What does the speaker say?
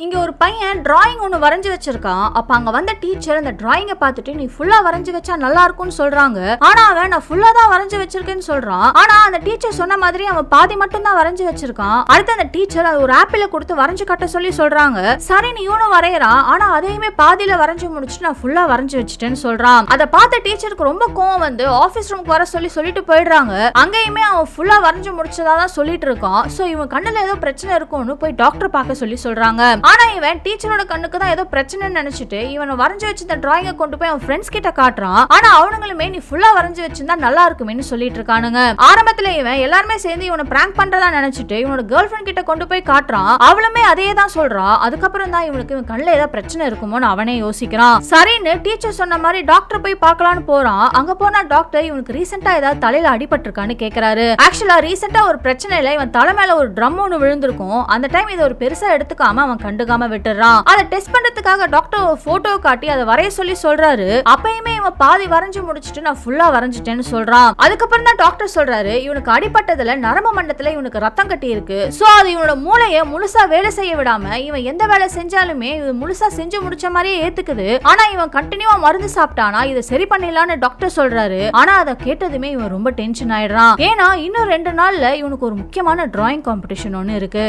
இங்க ஒரு பையன் டிராயிங் ஒன்னு வரைஞ்சு வச்சிருக்கான். அப்ப அங்க வந்த டீச்சர் அந்த டிராயிங்க பார்த்துட்டு நீ ஃபுல்லா வரைஞ்சு வச்சா நல்லா இருக்கும்னு சொல்றாங்க. ஆனா அவன் நான் ஃபுல்லா தான் வரைஞ்சு வச்சிருக்கேன்னு சொல்றான். ஆனா அந்த டீச்சர் சொன்ன மாதிரி அவன் பாதி மட்டும் தான் வரைஞ்சு வச்சிருக்கான். அடுத்து அந்த டீச்சர் அது ஒரு ஆப்பிள கொடுத்து வரைஞ்சு கட்ட சொல்லி சொல்றாங்க. சரி நீ இவனும் வரையறான். ஆனா அதையுமே பாதியில வரைஞ்சு முடிச்சு நான் ஃபுல்லா வரைஞ்சு வச்சிட்டேன்னு சொல்றான். அதை பார்த்த டீச்சருக்கு ரொம்ப கோவம் வந்து ஆபீஸ் ரூமுக்கு வர சொல்லிட்டு போயிடுறாங்க. அங்கேயுமே அவன் ஃபுல்லா வரைஞ்சு முடிச்சதா தான் சொல்லிட்டு இருக்கான். சோ இவன் கண்ணுல ஏதோ பிரச்சனை இருக்கும்னு போய் டாக்டர் பார்க்க சொல்றாங்க. ஆனா இவன் டீச்சரோட கண்ணுக்கு தான் ஏதோ பிரச்சனைன்னு நினைச்சிட்டு இவன் வரைஞ்சு வச்சிருந்த டிராயிங்கை கொண்டு போய் அவன் ஃப்ரெண்ட்ஸ் கிட்ட காட்டுறான். ஆனா அவனுங்களுமே நீ ஃபுல்லா வரைஞ்சு வச்சிருந்தா நல்லா இருக்குமேன்னு சொல்லிட்டு இருக்கானுங்க. ஆரம்பத்துல இவன் எல்லாருமே சேர்ந்து இவனை பிராங்க் பண்றதா நினைச்சிட்டு இவனோட கேர்ள் ஃப்ரெண்ட் கிட்ட கொண்டு போய் காட்டுறான். அவளுமே அதே தான் சொல்றா. அதுக்கப்புறம் தான் இவனுக்கு இவன் கண்ணுல ஏதாவது பிரச்சனை இருக்குமோன்னு அவனே யோசிக்கிறான். சரின்னு டீச்சர் சொன்ன மாதிரி டாக்டர் போய் பார்க்கலான்னு போறான். அங்க போனா டாக்டர் இவனுக்கு ரீசெண்டா ஏதாவது தலையில அடிபட்டிருக்கான்னு கேக்குறாரு. ஆக்சுவலா ரீசெண்டா ஒரு பிரச்சனையில இவன் தலை மேல ஒரு ட்ரம் ஒன்னு விழுந்திருக்கும். அந்த டைம் இதை ஒரு பெருசா எடுத்துக்காம அவன் கண்டுக்காம விட்டுறான். அதை டெஸ்ட் பண்றதுக்காக டாக்டர் ஒரு போட்டோ காட்டி அதை வரைய சொல்றாரு. அப்பயுமே இவன் பாதி வரைஞ்சு முடிச்சிட்டு நான் ஃபுல்லா வரைஞ்சிட்டேன்னு சொல்றான். அதுக்கப்புறம் தான் டாக்டர் சொல்றாரு இவனுக்கு அடிபட்டதுல நரம்பு மண்டலத்துல இவனுக்கு ரத்தம் கட்டி இருக்கு. சோ அது இவனோட மூளையை முழுசா வேலை செய்ய விடாம இவன் எந்த வேலை செஞ்சாலுமே இவன் முழுசா செஞ்சு முடிச்ச மாதிரியே ஏத்துக்குது. ஆனா இவன் கண்டினியூவா மருந்து சாப்பிட்டானா இதை சரி பண்ணிடலான்னு டாக்டர் சொல்றாரு. ஆனா அதை கேட்டதுமே இவன் ரொம்ப டென்ஷன் ஆயிடுறான். ஏன்னா இன்னும் 2 நாள்ல இவனுக்கு ஒரு முக்கியமான டிராயிங் காம்படிஷன் ஒன்னு இருக்கு.